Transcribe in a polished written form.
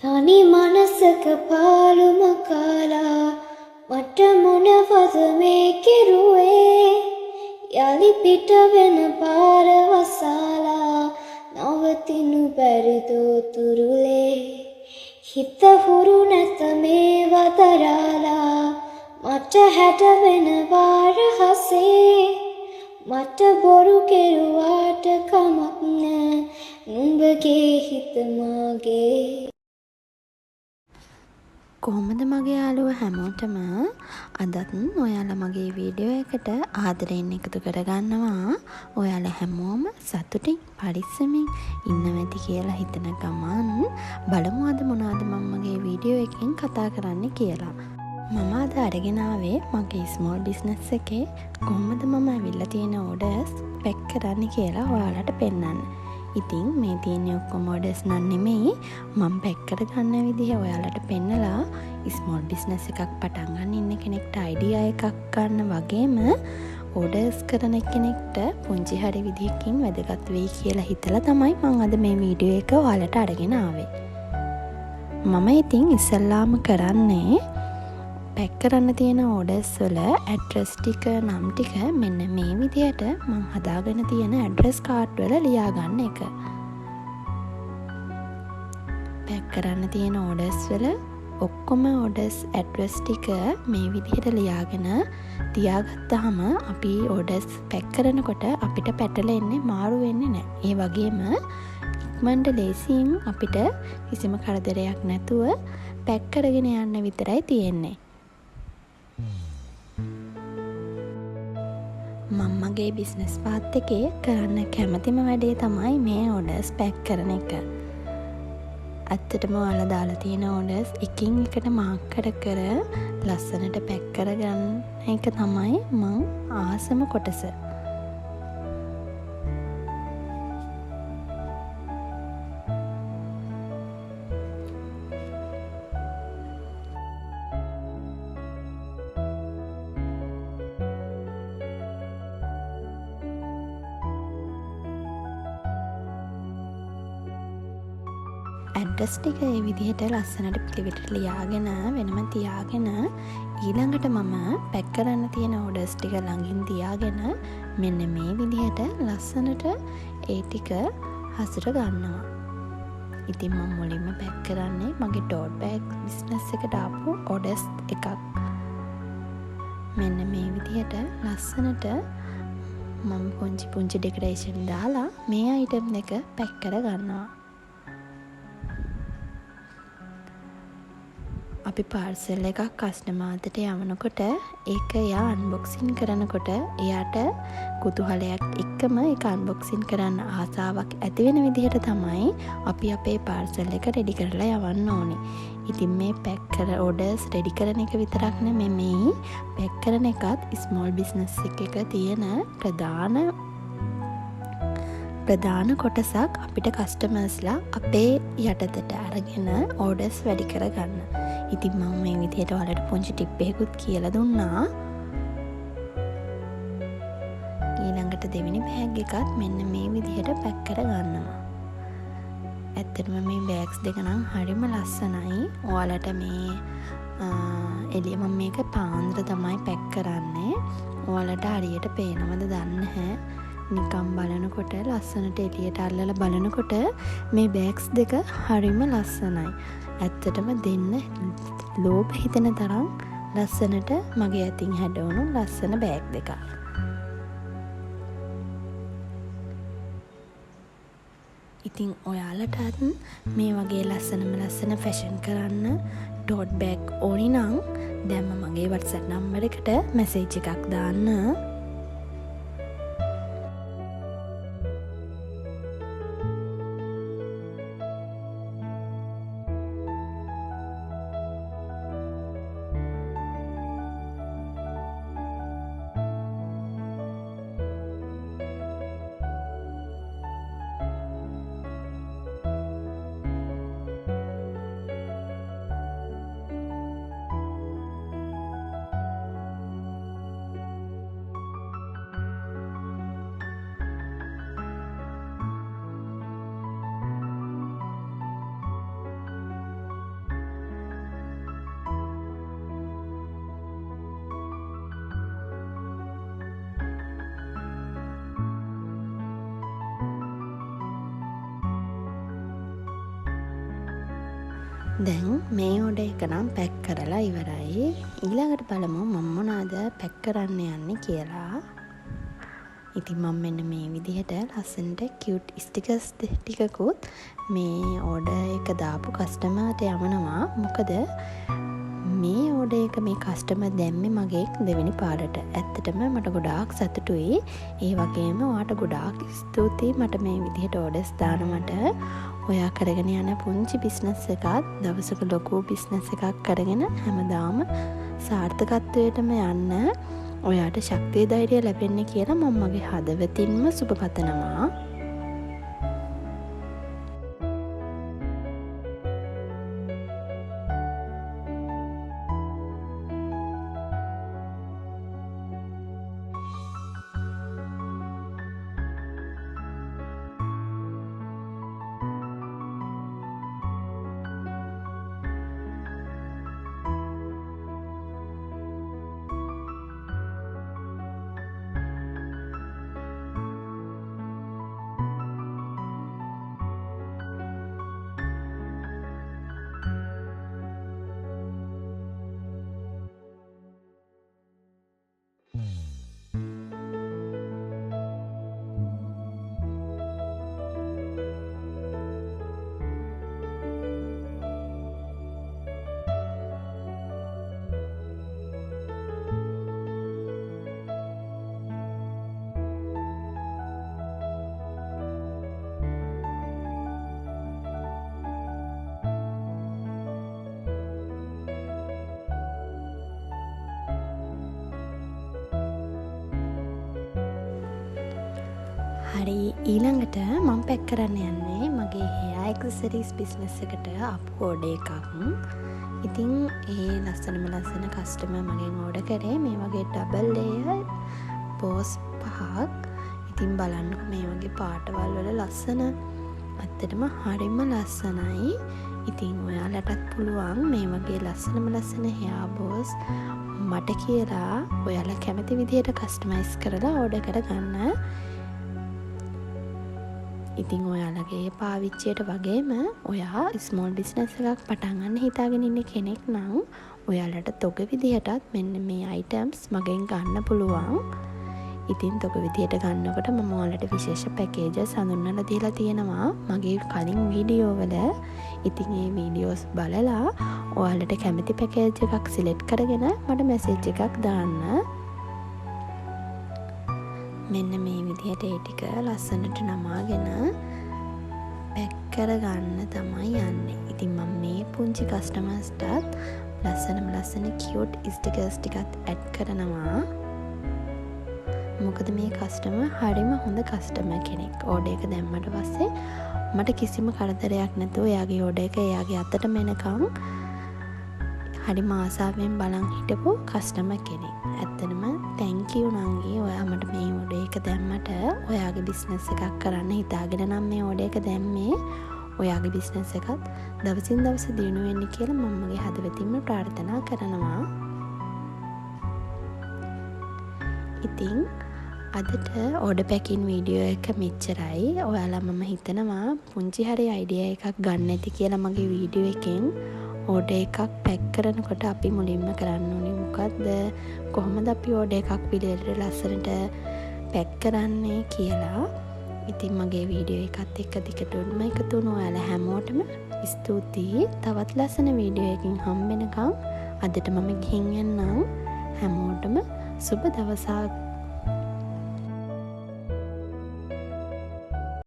තනි මනසක පාළුම කාලා මට මොනවද මේ කෙරුවේ යලි පිට වෙන පාර වසාලා නවතිනු බැරිදෝ තුරුලේ හිත හුරු නැත මේ වදරාලා මට හැට වෙන වාර හසේ මට බොරු කෙරුවාට කමක් නෑ නුඹගේ හිත මාගේ කොහොමද මගේ යාළුවෝ හැමෝටම අදත් ඔයාලා මගේ වීඩියෝ එකට ආදරයෙන් එකතු කරගන්නවා. ඔයාලා හැමෝම සතුටින් පරිස්සමින් ඉන්නවැති කියලා හිතන ගමන් බලමු අද මොනවද මම මගේ වීඩියෝ එකෙන් කතා කරන්න කියලා. මම අද අරගෙන ආවේ මගේ ස්මෝල් බිස්නස් එකේ කොහොමද මම අවිල්ලා තියෙන ඕඩර්ස් පැක් කරන්න කියලා ඔයාලට පෙන්නන්න. ඉතින් මේ තියෙන ඔක්කොම ඕඩර්ස් නන් නෙමෙයි මම පැක් කරගන්න විදිහ ඔයාලට පෙන්නලා ස්මෝල් බිස්නස් එකක් පටන් ගන්න ඉන්න කෙනෙක්ට අයිඩියා එකක් ගන්න වගේම ඕඩර්ස් කරන කෙනෙක්ට පුංචි හරි විදිහකින් වැදගත් වෙයි කියලා හිතලා තමයි මම අද මේ වීඩියෝ එක ඔයාලට අරගෙන ආවේ. මම ඉතින් ඉස්සල්ලාම කරන්නේ පැක් කරන්න තියෙන ඕඩර්ස් වල ඇඩ්‍රස් ටික නම් ටික මෙන්න මේ විදිහට මම හදාගෙන තියෙන ඇඩ්‍රස් කාඩ් වල ලියා ගන්න එක. පැක් කරන්න තියෙන ඕඩර්ස් වල ඔක්කොම ඕඩර්ස් ඇඩ්‍රස් ටික මේ විදිහට ලියාගෙන තියාගත්තාම අපි ඕඩර්ස් පැක් කරනකොට අපිට පැටලෙන්නේ මාරු වෙන්නේ නැහැ. ඒ වගේම ඉක්මනට ලේසියෙන් අපිට කිසිම කරදරයක් නැතුව පැක් කරගෙන යන්න විතරයි තියෙන්නේ. මම මගේ බිස්නස් පාත් එකේ කරන්න කැමතිම වැඩේ තමයි මේ ඕඩර්ස් පැක් කරන එක. ඇත්තටම ඔයාලා දාලා තියෙන ඕඩර්ස් එකින් එකට මාක් කර ලස්සනට පැක් කරගන්න එක තමයි මං ආසම කොටස. ඇඩ්‍රස් ටික ඒ විදිහට ලස්සනට පිළිවෙලට ලියාගෙන වෙනම තියාගෙන ඊළඟට මම පැක් කරන්න තියෙන ඕඩර්ස් ටික ළඟින් තියාගෙන මෙන්න මේ විදිහට ලස්සනට ඒ ටික හසුර ගන්නවා. ඉතින් මම මුලින්ම පැක් කරන්නේ මගේ ටෝට් බෑග් බිස්නස් එකට ආපු ඕඩර්ස් එකක්. මෙන්න මේ විදිහට ලස්සනට මම පුංචි ඩෙකරේෂන් දාලා මේ අයිටම් එක පැක් කර ගන්නවා. අපි පාර්සල් එකක් කස්ටමර්ට යවනකොට ඒක එයා අන්බොක්සින් කරනකොට එයාට කුතුහලයක් එක්කම ඒක අන්බොක්සින් කරන්න ආසාවක් ඇති වෙන විදිහට තමයි අපි අපේ පාර්සල් එක රෙඩි කරලා යවන්න ඕනේ. ඉතින් මේ පැක් කර ඕඩර්ස් රෙඩි කරන එක විතරක් නෙමෙයි පැක් කරන එකත් ස්මෝල් බිස්නස් එකක තියෙන ප්‍රධාන කොටසක් අපිට කස්ටමර්ස්ලා අපේ යටතට අරගෙන ඕඩර්ස් වැඩි කරගන්න. ඉතින් මම මේ විදිහට ඔයාලට පුංචි ටිප් එකකුත් කියලා දුන්නා. ඊළඟට දෙවෙනි බෑග් එකත් මෙන්න මේ විදිහට පැක් කරගන්නවා. ඇත්තටම මේ බෑග්ස් දෙක නම් හරිම ලස්සනයි. ඔයාලට මේ එළිය මම මේක පාන්දර තමයි පැක් කරන්නේ. ඔයාලට හරියට පේනවද දන්නේ නැහැ. නිකම් බලනකොට ලස්සනට එළියට අල්ලලා බලනකොට මේ බෑග්ස් දෙක හරිම ලස්සනයි. ඇත්තටම දෙන්න ලෝභ හිතෙන තරම් ලස්සනට මගේ අතින් හැඩවුණු ලස්සන බෑග් දෙකක්. ඉතින් ඔයාලටත් මේ වගේ ලස්සන ෆැෂන් කරන්න ටෝට් බෑග් ඕනි නම් දැන්ම මගේ WhatsApp නම්බර එකට මැසේජ් එකක් දාන්න. දැන් මේ ඕඩර් එක නම් පැක් කරලා ඉවරයි. ඊළඟට බලමු මම මොනවද පැක් කරන්න යන්නේ කියලා. ඉතින් මම මෙන්න මේ විදිහට ලස්සනට කියුට් ස්ටිකර්ස් ටිකකුත් මේ ඕඩර් එක දාපු කස්ටමර්ට යවනවා. මොකද මේ ඕඩර් එක මේ කස්ටමර් දැම්මේ මගේ දෙවෙනි පාරට. ඇත්තටම මට ගොඩාක් සතුටුයි. ඒ වගේම ඔයාට ගොඩාක් ස්තුතියි මට මේ විදිහට ඕඩර්ස් දානවට. ඔයා කරගෙන යන පුංචි බිස්නස් එකක් දවසක ලොකු බිස්නස් එකක් කරගෙන හැමදාම සාර්ථකත්වයටම යන්න ඔයාට ශක්තිය ධෛර්යය ලැබෙන්න කියලා මම මගේ හදවතින්ම සුබ පතනවා. හරි ඊළඟට මම පැක් කරන්න යන්නේ මගේ hair accessories business එකට ආපු ඕඩර් එකක්. ඉතින් ඒ ලස්සන කස්ටමර් මගෙන් ඕඩර් කරේ මේ වගේ ඩබල් ලේයර් බෝස් 5ක්. ඉතින් බලන්නකො මේ වගේ පාටවල් වල ලස්සන. ඇත්තටම හරිම ලස්සනයි. ඉතින් ඔයාලටත් පුළුවන් මේ වගේ ලස්සන hair bows මට කියලා ඔයාලා කැමති විදිහට කස්ටමයිස් කරලා ඕඩර් කරගන්න. ඉතින් ඔයාලගේ පාවිච්චියට වගේම ඔයා ස්මෝල් බිස්නස් එකක් පටන් ගන්න හිතාගෙන ඉන්න කෙනෙක් නම් ඔයාලට තොග විදිහටත් මෙන්න මේ අයිටම්ස් මගෙන් ගන්න පුළුවන්. ඉතින් තොග විදිහට ගන්නකොට මම ඔයාලට විශේෂ පැකේජස් හඳුන්වලා දීලා තියෙනවා මගේ කලින් වීඩියෝ වල. ඉතින් මේ වීඩියෝස් බලලා ඔයාලට කැමති පැකේජ් එකක් සිලෙක්ට් කරගෙන මට මැසේජ් එකක් දාන්න. මෙන්න මේ විදිහට ඒ ටික ලස්සනට නමාගෙන පැක් කරගන්න තමයි යන්නේ. ඉතින් මම මේ පුංචි කස්ටමර්ස්ටත් ලස්සන කියුට් ස්ටිකර්ස් ටිකත් ඇඩ් කරනවා. මොකද මේ කස්ටමර් හරිම හොඳ කස්ටමර් කෙනෙක්. ඕඩර් එක දැම්මට පස්සේ මට කිසිම කරදරයක් නැතුව එයාගේ ඕඩර් එක එයාගේ අතටම එනකම් හරිම ආසාවෙන් බලන් හිටපු කස්ටමර් කෙනෙක්. ඇත්තටම thank you නංගි ඔයා මට මේ ඕඩර් එක දැම්මට. ඔයාගේ බිස්නස් එකක් කරන්න හිතාගෙන නම් මේ ඕඩර් එක දැම්මේ. ඔයාගේ බිස්නස් එකත් දවසින් දවස දියුණු වෙන්න කියලා මම මගේ හදවතින්ම ප්‍රාර්ථනා කරනවා. ඉතින් අදට ඕඩර් පැකින් වීඩියෝ එක මෙච්චරයි. ඔයාලා මම හිතනවා පුංචි හරි අයිඩියා එකක් ගන්න ඇති කියලා මගේ වීඩියෝ එකෙන්. ඕඩර් එකක් පැක් කරනකොට අපි මුලින්ම කරන්න ඕනේ මොකද්ද? කොහොමද අපි ඕඩර් එකක් පිළිවෙලට ලස්සනට පැක් කරන්නේ කියලා. ඉතින් මගේ වීඩියෝ එකත් එක්ක දිගටම එකතු වුණා. ඔයාලා හැමෝටම ස්තුතියි. තවත් ලස්සන වීඩියෝ එකකින් හම්බෙනකම් අදට මම ගිහින් යන්නම්. හැමෝටම සුබ දවසක්.